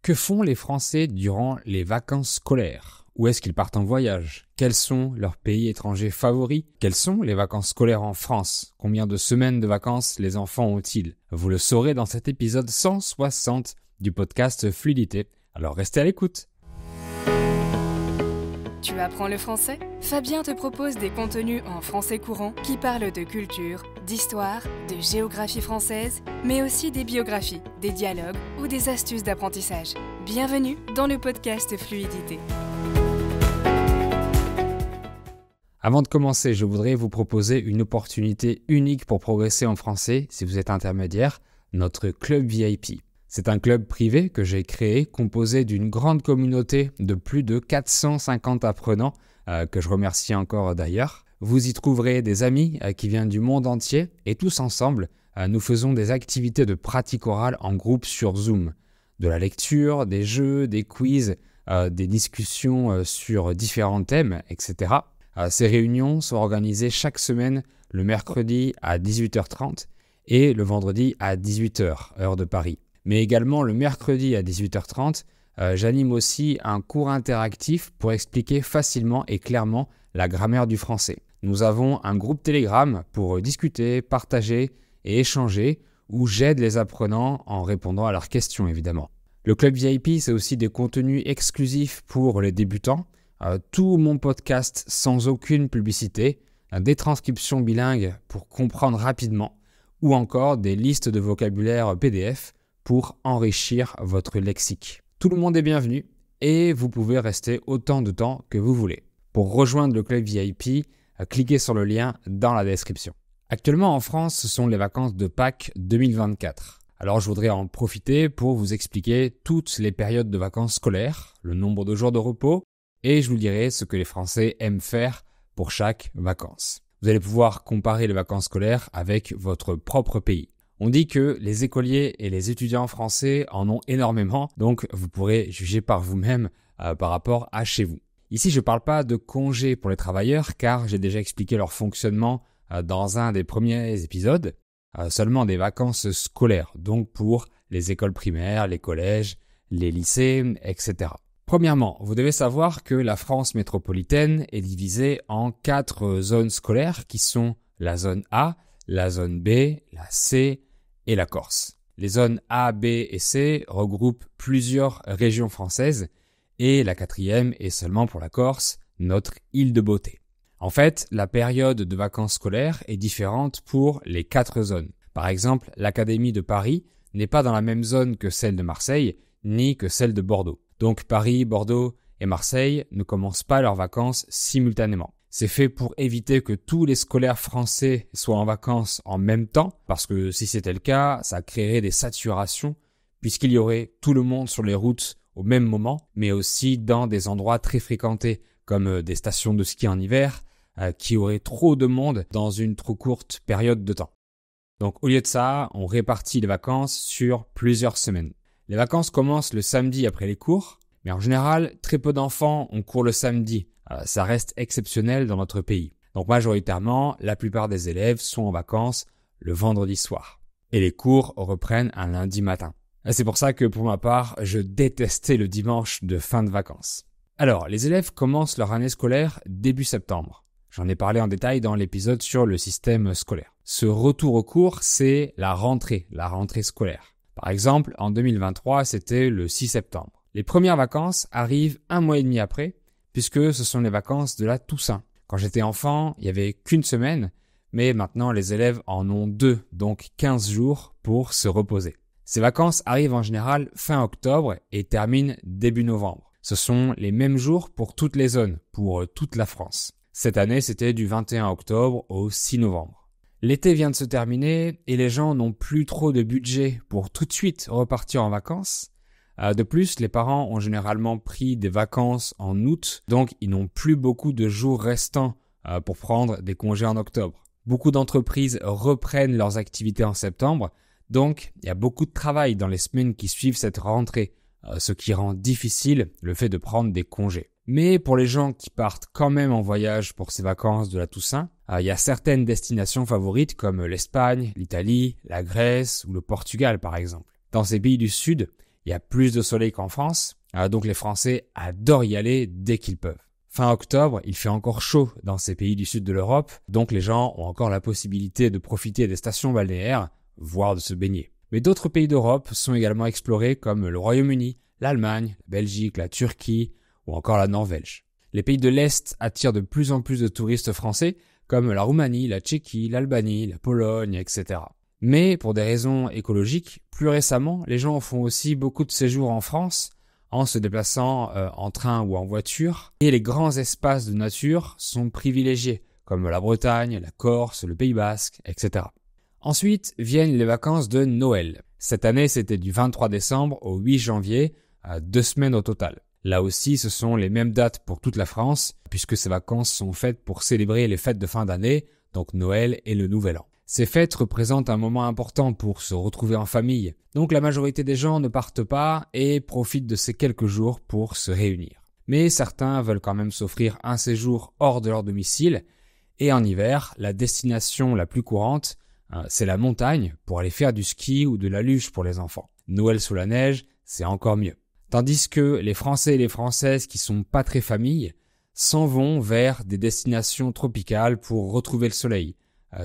Que font les Français durant les vacances scolaires? Où est-ce qu'ils partent en voyage? Quels sont leurs pays étrangers favoris? Quelles sont les vacances scolaires en France? Combien de semaines de vacances les enfants ont-ils? Vous le saurez dans cet épisode 160 du podcast Fluidité. Alors restez à l'écoute. Tu apprends le français? Fabien te propose des contenus en français courant qui parlent de culture, d'histoire, de géographie française, mais aussi des biographies, des dialogues ou des astuces d'apprentissage. Bienvenue dans le podcast Fluidité. Avant de commencer, je voudrais vous proposer une opportunité unique pour progresser en français si vous êtes intermédiaire, notre club VIP. C'est un club privé que j'ai créé, composé d'une grande communauté de plus de 450 apprenants, que je remercie encore d'ailleurs. Vous y trouverez des amis qui viennent du monde entier et tous ensemble, nous faisons des activités de pratique orale en groupe sur Zoom. De la lecture, des jeux, des quiz, des discussions sur différents thèmes, etc. Ces réunions sont organisées chaque semaine le mercredi à 18h30 et le vendredi à 18h, heure de Paris. Mais également le mercredi à 18h30, j'anime aussi un cours interactif pour expliquer facilement et clairement la grammaire du français. Nous avons un groupe Telegram pour discuter, partager et échanger où j'aide les apprenants en répondant à leurs questions évidemment. Le club VIP, c'est aussi des contenus exclusifs pour les débutants, tout mon podcast sans aucune publicité, des transcriptions bilingues pour comprendre rapidement ou encore des listes de vocabulaire PDF pour enrichir votre lexique. Tout le monde est bienvenu et vous pouvez rester autant de temps que vous voulez. Pour rejoindre le club VIP, cliquez sur le lien dans la description. Actuellement en France, ce sont les vacances de Pâques 2024. Alors je voudrais en profiter pour vous expliquer toutes les périodes de vacances scolaires, le nombre de jours de repos et je vous dirai ce que les Français aiment faire pour chaque vacances. Vous allez pouvoir comparer les vacances scolaires avec votre propre pays. On dit que les écoliers et les étudiants français en ont énormément, donc vous pourrez juger par vous-même par rapport à chez vous. Ici, je ne parle pas de congés pour les travailleurs car j'ai déjà expliqué leur fonctionnement dans un des premiers épisodes, seulement des vacances scolaires, donc pour les écoles primaires, les collèges, les lycées, etc. Premièrement, vous devez savoir que la France métropolitaine est divisée en 4 zones scolaires qui sont la zone A, la zone B, la C et la Corse. Les zones A, B et C regroupent plusieurs régions françaises et la 4e est seulement pour la Corse, notre île de beauté. En fait, la période de vacances scolaires est différente pour les 4 zones. Par exemple, l'Académie de Paris n'est pas dans la même zone que celle de Marseille ni que celle de Bordeaux. Donc Paris, Bordeaux et Marseille ne commencent pas leurs vacances simultanément. C'est fait pour éviter que tous les scolaires français soient en vacances en même temps, parce que si c'était le cas, ça créerait des saturations, puisqu'il y aurait tout le monde sur les routes au même moment, mais aussi dans des endroits très fréquentés, comme des stations de ski en hiver, qui auraient trop de monde dans une trop courte période de temps. Donc au lieu de ça, on répartit les vacances sur plusieurs semaines. Les vacances commencent le samedi après les cours, mais en général, très peu d'enfants ont cours le samedi. Ça reste exceptionnel dans notre pays. Donc majoritairement, la plupart des élèves sont en vacances le vendredi soir. Et les cours reprennent un lundi matin. C'est pour ça que pour ma part, je détestais le dimanche de fin de vacances. Alors, les élèves commencent leur année scolaire début septembre. J'en ai parlé en détail dans l'épisode sur le système scolaire. Ce retour au cours, c'est la rentrée scolaire. Par exemple, en 2023, c'était le 6 septembre. Les premières vacances arrivent 1 mois et demi après, puisque ce sont les vacances de la Toussaint. Quand j'étais enfant, il n'y avait qu'une semaine, mais maintenant les élèves en ont 2, donc 15 jours pour se reposer. Ces vacances arrivent en général fin octobre et terminent début novembre. Ce sont les mêmes jours pour toutes les zones, pour toute la France. Cette année, c'était du 21 octobre au 6 novembre. L'été vient de se terminer et les gens n'ont plus trop de budget pour tout de suite repartir en vacances. De plus, les parents ont généralement pris des vacances en août, donc ils n'ont plus beaucoup de jours restants pour prendre des congés en octobre. Beaucoup d'entreprises reprennent leurs activités en septembre, donc il y a beaucoup de travail dans les semaines qui suivent cette rentrée, ce qui rend difficile le fait de prendre des congés. Mais pour les gens qui partent quand même en voyage pour ces vacances de la Toussaint, il y a certaines destinations favorites comme l'Espagne, l'Italie, la Grèce ou le Portugal par exemple. Dans ces pays du Sud, il y a plus de soleil qu'en France, donc les Français adorent y aller dès qu'ils peuvent. Fin octobre, il fait encore chaud dans ces pays du sud de l'Europe, donc les gens ont encore la possibilité de profiter des stations balnéaires, voire de se baigner. Mais d'autres pays d'Europe sont également explorés comme le Royaume-Uni, l'Allemagne, la Belgique, la Turquie ou encore la Norvège. Les pays de l'Est attirent de plus en plus de touristes français comme la Roumanie, la Tchéquie, l'Albanie, la Pologne, etc. Mais pour des raisons écologiques, plus récemment, les gens font aussi beaucoup de séjours en France en se déplaçant en train ou en voiture. Et les grands espaces de nature sont privilégiés comme la Bretagne, la Corse, le Pays Basque, etc. Ensuite viennent les vacances de Noël. Cette année, c'était du 23 décembre au 8 janvier, 2 semaines au total. Là aussi, ce sont les mêmes dates pour toute la France, puisque ces vacances sont faites pour célébrer les fêtes de fin d'année, donc Noël et le Nouvel An. Ces fêtes représentent un moment important pour se retrouver en famille, donc la majorité des gens ne partent pas et profitent de ces quelques jours pour se réunir. Mais certains veulent quand même s'offrir un séjour hors de leur domicile, et en hiver, la destination la plus courante, c'est la montagne pour aller faire du ski ou de la luge pour les enfants. Noël sous la neige, c'est encore mieux. Tandis que les Français et les Françaises qui sont pas très familles s'en vont vers des destinations tropicales pour retrouver le soleil,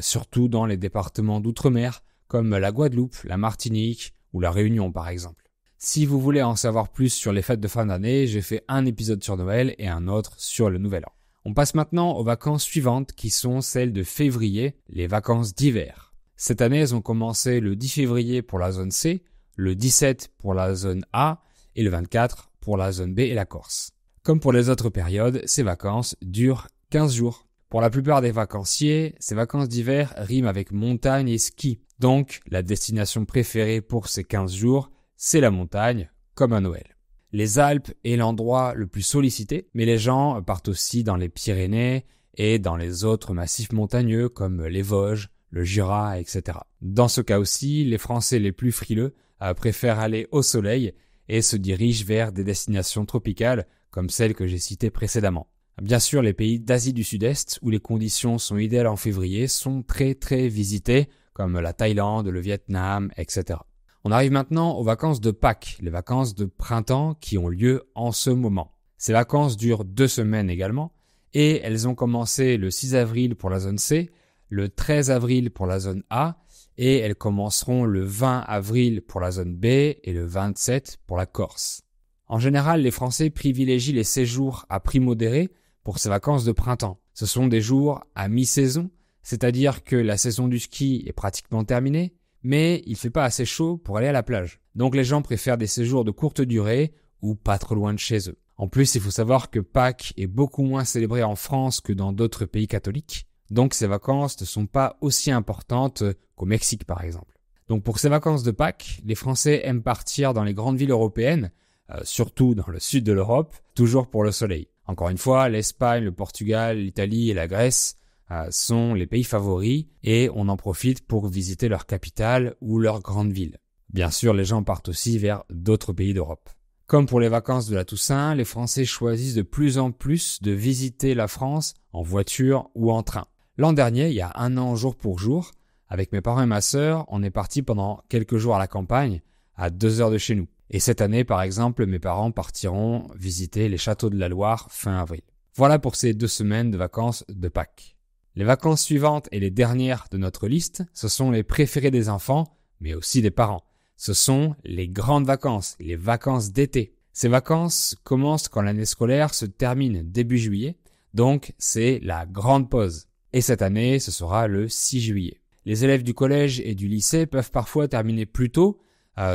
surtout dans les départements d'outre-mer comme la Guadeloupe, la Martinique ou la Réunion par exemple. Si vous voulez en savoir plus sur les fêtes de fin d'année, j'ai fait un épisode sur Noël et un autre sur le Nouvel An. On passe maintenant aux vacances suivantes qui sont celles de février, les vacances d'hiver. Cette année, elles ont commencé le 10 février pour la zone C, le 17 pour la zone A et le 24 pour la zone B et la Corse. Comme pour les autres périodes, ces vacances durent 15 jours. Pour la plupart des vacanciers, ces vacances d'hiver riment avec montagne et ski. Donc, la destination préférée pour ces 15 jours, c'est la montagne, comme à Noël. Les Alpes est l'endroit le plus sollicité, mais les gens partent aussi dans les Pyrénées et dans les autres massifs montagneux comme les Vosges, le Jura, etc. Dans ce cas aussi, les Français les plus frileux préfèrent aller au soleil et se dirigent vers des destinations tropicales comme celles que j'ai citées précédemment. Bien sûr, les pays d'Asie du Sud-Est où les conditions sont idéales en février sont très visités comme la Thaïlande, le Vietnam, etc. On arrive maintenant aux vacances de Pâques, les vacances de printemps qui ont lieu en ce moment. Ces vacances durent 2 semaines également et elles ont commencé le 6 avril pour la zone C, le 13 avril pour la zone A et elles commenceront le 20 avril pour la zone B et le 27 pour la Corse. En général, les Français privilégient les séjours à prix modéré pour ces vacances de printemps. Ce sont des jours à mi-saison, c'est-à-dire que la saison du ski est pratiquement terminée, mais il fait pas assez chaud pour aller à la plage. Donc les gens préfèrent des séjours de courte durée ou pas trop loin de chez eux. En plus, il faut savoir que Pâques est beaucoup moins célébré en France que dans d'autres pays catholiques. Donc ces vacances ne sont pas aussi importantes qu'au Mexique par exemple. Donc pour ces vacances de Pâques, les Français aiment partir dans les grandes villes européennes, surtout dans le sud de l'Europe, toujours pour le soleil. Encore une fois, l'Espagne, le Portugal, l'Italie et la Grèce sont les pays favoris et on en profite pour visiter leur capitale ou leur grande ville. Bien sûr, les gens partent aussi vers d'autres pays d'Europe. Comme pour les vacances de la Toussaint, les Français choisissent de plus en plus de visiter la France en voiture ou en train. L'an dernier, il y a 1 an jour pour jour, avec mes parents et ma sœur, on est partis pendant quelques jours à la campagne, à 2 heures de chez nous. Et cette année, par exemple, mes parents partiront visiter les châteaux de la Loire fin avril. Voilà pour ces 2 semaines de vacances de Pâques. Les vacances suivantes et les dernières de notre liste, ce sont les préférées des enfants, mais aussi des parents. Ce sont les grandes vacances, les vacances d'été. Ces vacances commencent quand l'année scolaire se termine début juillet, donc c'est la grande pause. Et cette année, ce sera le 6 juillet. Les élèves du collège et du lycée peuvent parfois terminer plus tôt,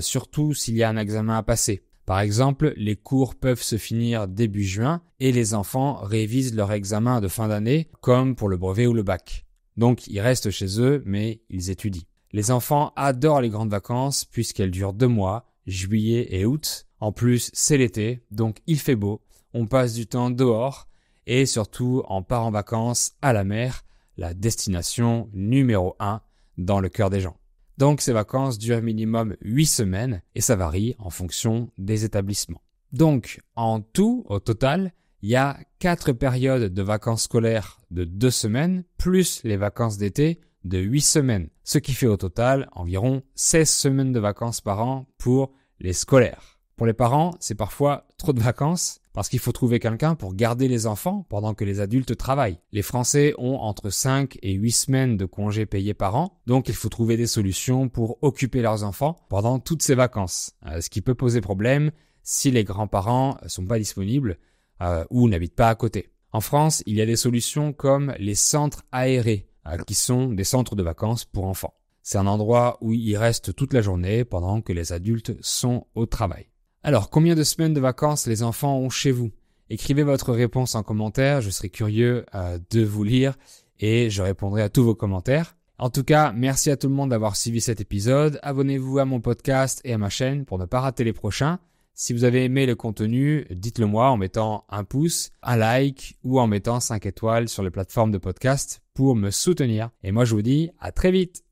surtout s'il y a un examen à passer. Par exemple, les cours peuvent se finir début juin et les enfants révisent leur examen de fin d'année comme pour le brevet ou le bac. Donc ils restent chez eux, mais ils étudient. Les enfants adorent les grandes vacances puisqu'elles durent 2 mois, juillet et août. En plus, c'est l'été, donc il fait beau, on passe du temps dehors et surtout on part en vacances à la mer, la destination numéro 1 dans le cœur des gens. Donc ces vacances durent minimum 8 semaines et ça varie en fonction des établissements. Donc en tout, au total, il y a 4 périodes de vacances scolaires de 2 semaines plus les vacances d'été de 8 semaines, ce qui fait au total environ 16 semaines de vacances par an pour les scolaires. Pour les parents, c'est parfois trop de vacances parce qu'il faut trouver quelqu'un pour garder les enfants pendant que les adultes travaillent. Les Français ont entre 5 et 8 semaines de congés payés par an, donc il faut trouver des solutions pour occuper leurs enfants pendant toutes ces vacances. Ce qui peut poser problème si les grands-parents sont pas disponibles ou n'habitent pas à côté. En France, il y a des solutions comme les centres aérés, qui sont des centres de vacances pour enfants. C'est un endroit où ils restent toute la journée pendant que les adultes sont au travail. Alors, combien de semaines de vacances les enfants ont chez vous? Écrivez votre réponse en commentaire, je serai curieux de vous lire et je répondrai à tous vos commentaires. En tout cas, merci à tout le monde d'avoir suivi cet épisode. Abonnez-vous à mon podcast et à ma chaîne pour ne pas rater les prochains. Si vous avez aimé le contenu, dites-le moi en mettant un pouce, un like ou en mettant 5 étoiles sur les plateformes de podcast pour me soutenir. Et moi, je vous dis à très vite.